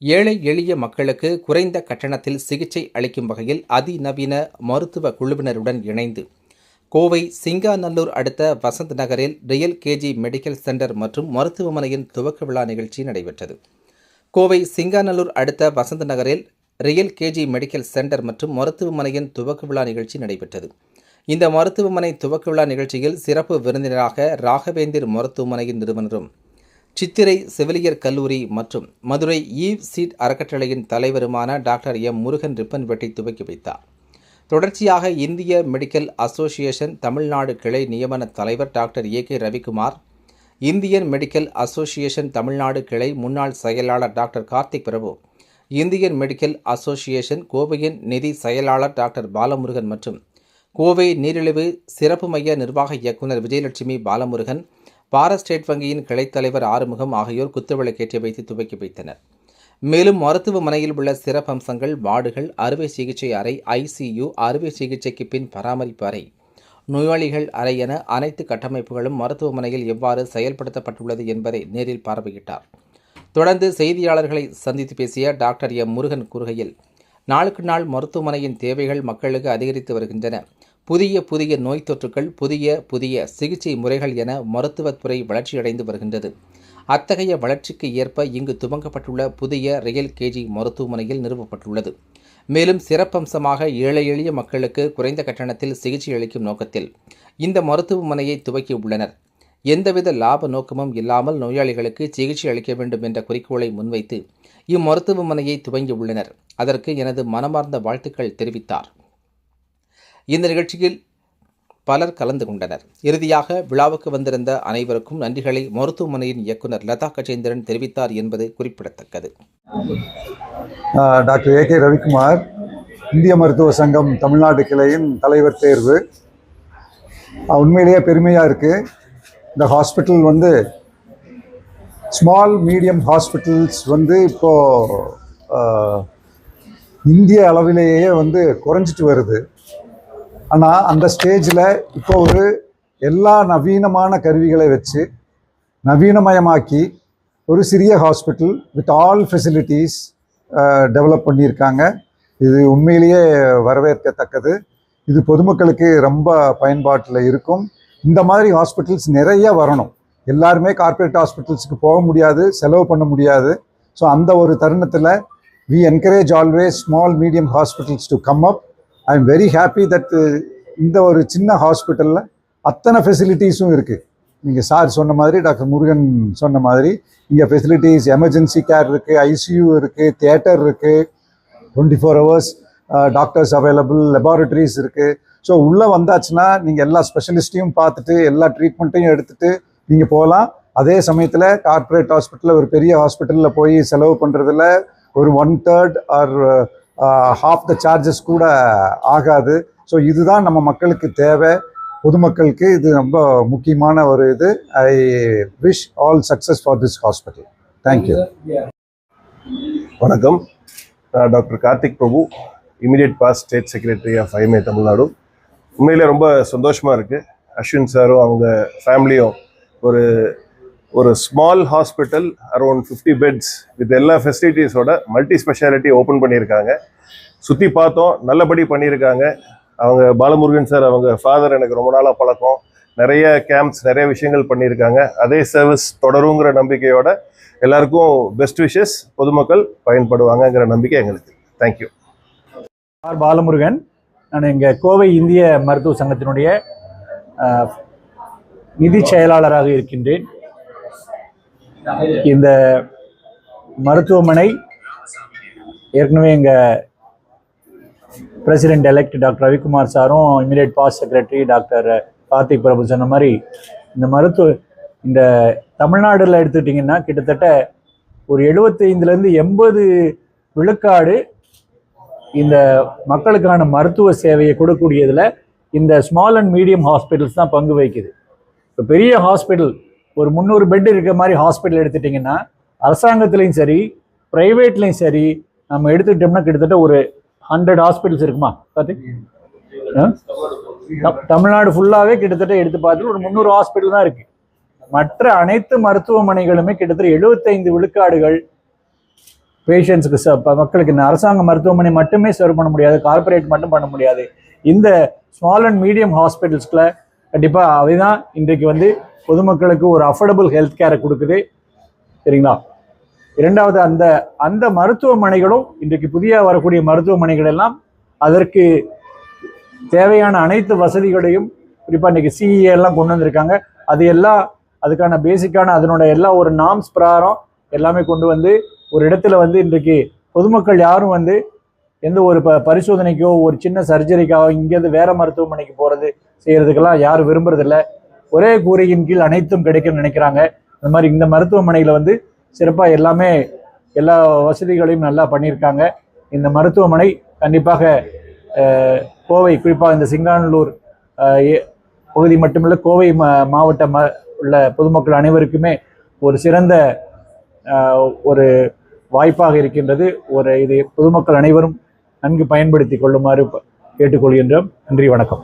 ஏழை எளிய மக்களுக்கு குறைந்த கட்டணத்தில் சிகிச்சை அளிக்கும் வகையில் அதிநவீன மருத்துவ குழுவினருடன் இணைந்து கோவை சிங்காநல்லூர் அடுத்த வசந்த் நகரில் ரியல் கேஜி மெடிக்கல் சென்டர் மற்றும் மருத்துவமனையின் துவக்க விழா நிகழ்ச்சி நடைபெற்றது. கோவை சிங்காநல்லூர் அடுத்த வசந்த் நகரில் ரியல் கேஜி மெடிக்கல் சென்டர் மற்றும் மருத்துவமனையின் துவக்க விழா நிகழ்ச்சி நடைபெற்றது. இந்த மருத்துவமனை துவக்க விழா நிகழ்ச்சியில் சிறப்பு விருந்தினராக ராகவேந்தர் மருத்துவமனையின் நிறுவனரும் சித்திரை செவிலியர் கல்லூரி மற்றும் மதுரை ஈவ் சீட் அறக்கட்டளையின் தலைவருமான டாக்டர் எம் முருகன் ரிப்பன் வெட்டி துவக்கி வைத்தார். தொடர்ச்சியாக இந்திய மெடிக்கல் அசோசியேஷன் தமிழ்நாடு கிளை நியமன தலைவர் doctor AK. Ravikumar, Indian medical association Tamil Nadu கிளை முன்னாள் செயலாளர் டாக்டர் கார்த்திக் பிரபு, இந்தியன் மெடிக்கல் அசோசியேஷன் கோவையின் நிதி செயலாளர் டாக்டர் பாலமுருகன் மற்றும் கோவை நீரிழிவு சிறப்பு மைய நிர்வாக இயக்குநர் விஜயலட்சுமி பாலமுருகன், பாரத் ஸ்டேட் வங்கியின் கிளைத்தலைவர் ஆறுமுகம் ஆகியோர் குத்துவிளக்கேற்றி வைத்து துவக்கி வைத்தனர். மேலும் மருத்துவமனையில் உள்ள சிறப்பம்சங்கள், வார்டுகள், அறுவை சிகிச்சை அறை, ஐசியு, அறுவை சிகிச்சைக்கு பின் பராமரிப்பு அறை, நோயாளிகள் அறை என அனைத்து கட்டமைப்புகளும் மருத்துவமனையில் எவ்வாறு செயல்படுத்தப்பட்டுள்ளது என்பதை நேரில் பார்வையிட்டார். தொடர்ந்து செய்தியாளர்களை சந்தித்து பேசிய டாக்டர் எம் முருகன் கூறுகையில், நாளுக்கு நாள் மருத்துவமனையின் தேவைகள் மக்களுக்கு அதிகரித்து வருகின்றன. புதிய நோய் தொற்றுக்கள், புதிய சிகிச்சை முறைகள் என மருத்துவத்துறை வளர்ச்சியடைந்து வருகின்றது. அத்தகைய வளர்ச்சிக்கு ஏற்ப இங்கு துவங்கப்பட்டுள்ள புதிய ரியல் கேஜி மருத்துவமனையில் நிறுவப்பட்டுள்ளது. மேலும் சிறப்பம்சமாக ஏழை எளிய மக்களுக்கு குறைந்த கட்டணத்தில் சிகிச்சை அளிக்கும் நோக்கத்தில் இந்த மருத்துவமனையை துவக்கியுள்ளனர். எந்தவித லாப நோக்கமும் இல்லாமல் நோயாளிகளுக்கு சிகிச்சை அளிக்க வேண்டும் என்ற குறிக்கோளை முன்வைத்து இம்மருத்துவமனையை துவங்கியுள்ளனர். அதற்கு எனது மனமார்ந்த வாழ்த்துக்கள் தெரிவித்தார். இந்த நிகழ்ச்சியில் பலர் கலந்து கொண்டனர். இறுதியாக விழாவுக்கு வந்திருந்த அனைவருக்கும் நன்றிகளை மருத்துவமனையின் இயக்குநர் லதா கஜேந்திரன் தெரிவித்தார் என்பது குறிப்பிடத்தக்கது. Doctor AK. ரவிக்குமார், இந்திய மருத்துவ சங்கம் தமிழ்நாடு கிளையின் தலைவர் தேர்வு. உண்மையிலேயே பெருமையாக இருக்குது. இந்த ஹாஸ்பிட்டல் ஸ்மால் மீடியம் ஹாஸ்பிட்டல்ஸ் இப்போது இந்திய அளவிலேயே குறைஞ்சிட்டு வருது. ஆனால் அந்த ஸ்டேஜில் இப்போ எல்லா நவீனமான கருவிகளை வச்சு நவீனமயமாக்கி ஒரு சிறிய hospital with all facilities develop பண்ணியிருக்காங்க. இது உண்மையிலேயே வரவேற்கத்தக்கது. இது பொதுமக்களுக்கு ரொம்ப பயன்பாட்டில் இருக்கும். இந்த மாதிரி ஹாஸ்பிட்டல்ஸ் நிறைய வரணும். எல்லாருமே கார்ப்பரேட் ஹாஸ்பிட்டல்ஸுக்கு போக முடியாது, செலவு பண்ண முடியாது. ஸோ அந்த ஒரு தருணத்தில் we encourage always small medium hospitals to come up. I am very happy that இந்த ஒரு சின்ன ஹாஸ்பிட்டலில் அத்தனை ஃபெசிலிட்டிஸும் இருக்குது. நீங்கள் சார் சொன்ன மாதிரி, டாக்டர் முருகன் சொன்ன மாதிரி, இங்கே ஃபெசிலிட்டிஸ் எமர்ஜென்சி கேர் இருக்குது, ஐசியூ இருக்குது, தியேட்டர் இருக்குது, 24 hours டாக்டர்ஸ் அவைலபிள், லெபார்டரிஸ் இருக்குது. ஸோ உள்ளே வந்தாச்சுன்னா நீங்கள் எல்லா ஸ்பெஷலிஸ்ட்டையும் பார்த்துட்டு எல்லா ட்ரீட்மெண்ட்டையும் எடுத்துகிட்டு நீங்கள் போகலாம். அதே சமயத்தில் கார்ப்பரேட் ஹாஸ்பிட்டலில் ஒரு பெரிய ஹாஸ்பிட்டலில் போய் செலவு பண்ணுறதுல ஒரு 1/3 ஆர் half the சார்ஜஸ் கூட ஆகாது. ஸோ இதுதான் நம்ம மக்களுக்கு தேவை. பொதுமக்களுக்கு இது ரொம்ப முக்கியமான ஒரு இது. I wish all success for this hospital. Thank you. வணக்கம். நான் doctor Karthik Prabhu, immediate past state secretary of IMA Tamil Nadu. உண்மையிலே ரொம்ப சந்தோஷமாக இருக்குது. அஸ்வின் சாரும் அவங்க ஃபேமிலியும் ஒரு small hospital around 50 beds with எல்லா ஃபெசிலிட்டிஸோட மல்டி ஸ்பெஷாலிட்டி ஓப்பன் பண்ணியிருக்காங்க. சுற்றி பார்த்தோம், நல்லபடி பண்ணியிருக்காங்க. அவங்க பாலமுருகன் சார், அவங்க ஃபாதர் எனக்கு ரொம்ப நாளாக பழக்கம். நிறைய கேம்ப்ஸ், நிறைய விஷயங்கள் பண்ணியிருக்காங்க. அதே சர்வீஸ் தொடருங்கிற நம்பிக்கையோட எல்லாருக்கும் பெஸ்ட் விஷஸ். பொதுமக்கள் பயன்படுவாங்கங்கிற நம்பிக்கை எங்களுக்கு. தேங்க்யூ. பாலமுருகன், நான் இங்கே கோவை இந்திய மருத்துவ சங்கத்தினுடைய நிதி செயலாளராக இருக்கின்றேன். இந்த மருத்துவமனை ஏற்கனவே எங்கள் பிரசிடென்ட் எலெக்ட் டாக்டர் ரவிக்குமார் சாரும், immediate past secretary doctor Karthik Prabhu சொன்ன மாதிரி, இந்த தமிழ்நாடுல எடுத்துக்கிட்டிங்கன்னா கிட்டத்தட்ட ஒரு 75லேருந்து 80 விழுக்காடு இந்த மக்களுக்கான மருத்துவ சேவையை கொடுக்கக்கூடியதில் இந்த ஸ்மால் அண்ட் மீடியம் ஹாஸ்பிட்டல்ஸ் தான் பங்கு வகிக்குது. இப்போ பெரிய ஹாஸ்பிட்டல் ஒரு 300 பெட் இருக்கிற மாதிரி ஹாஸ்பிட்டல் எடுத்துட்டிங்கன்னா அரசாங்கத்துலேயும் சரி ப்ரைவேட்லேயும் சரி நம்ம எடுத்துக்கிட்டோம்னா கிட்டத்தட்ட ஒரு 100 ஹாஸ்பிட்டல்ஸ் இருக்குமா பார்த்து. தமிழ்நாடு ஃபுல்லாகவே கிட்டத்தட்ட எடுத்து பார்த்துட்டு ஒரு 300 ஹாஸ்பிட்டல் தான் இருக்குது. மற்ற அனைத்து மருத்துவமனைகளுமே கிட்டத்தட்ட 75 விழுக்காடுகள் பேஷண்ட்ஸுக்கு மக்களுக்கு இந்த அரசாங்க மருத்துவமனை மட்டுமே சர்வ் பண்ண முடியாது, கார்பரேட் மட்டும் பண்ண முடியாது. இந்த ஸ்மால் அண்ட் மீடியம் ஹாஸ்பிட்டல்ஸ்க்குள்ள கண்டிப்பாக அவை தான் இன்றைக்கு வந்து பொதுமக்களுக்கு ஒரு அஃபோர்டபுள் ஹெல்த் கேரை கொடுக்குது. சரிங்களா? இரண்டாவது, அந்த மருத்துவமனைகளும் இன்றைக்கு புதிய வரக்கூடிய மருத்துவமனைகள் எல்லாம் அதற்கு தேவையான அனைத்து வசதிகளையும் குறிப்பாக இன்றைக்கி சிஇஏ எல்லாம் கொண்டு வந்திருக்காங்க. அது எல்லாம் அதுக்கான பேசிக்கான அதனோட எல்லா ஒரு நார்ம்ஸ் பிரகாரம் எல்லாமே கொண்டு வந்து ஒரு இடத்துல வந்து இன்றைக்கு பொதுமக்கள் யாரும் வந்து எந்த ஒரு பரிசோதனைக்கோ ஒரு சின்ன சர்ஜரிக்காவோ இங்கேருந்து வேற மருத்துவமனைக்கு போகிறது செய்கிறதுக்கெல்லாம் யாரும் விரும்புறதில்ல. ஒரே கூரையின் கீழ் அனைத்தும் கிடைக்கும்னு நினைக்கிறாங்க. அந்த மாதிரி இந்த மருத்துவமனையில் வந்து சிறப்பாக எல்லா வசதிகளையும் நல்லா பண்ணியிருக்காங்க. இந்த மருத்துவமனை கண்டிப்பாக கோவை, குறிப்பாக இந்த சிங்காநல்லூர் பகுதி மட்டுமில்லை, கோவை மாவட்டம் உள்ள பொதுமக்கள் அனைவருக்குமே ஒரு சிறந்த ஒரு வாய்ப்பாக இருக்கின்றது. இது பொதுமக்கள் அனைவரும் நன்கு பயன்படுத்தி கொள்ளுமாறு கேட்டுக்கொள்கின்றோம். நன்றி, வணக்கம்.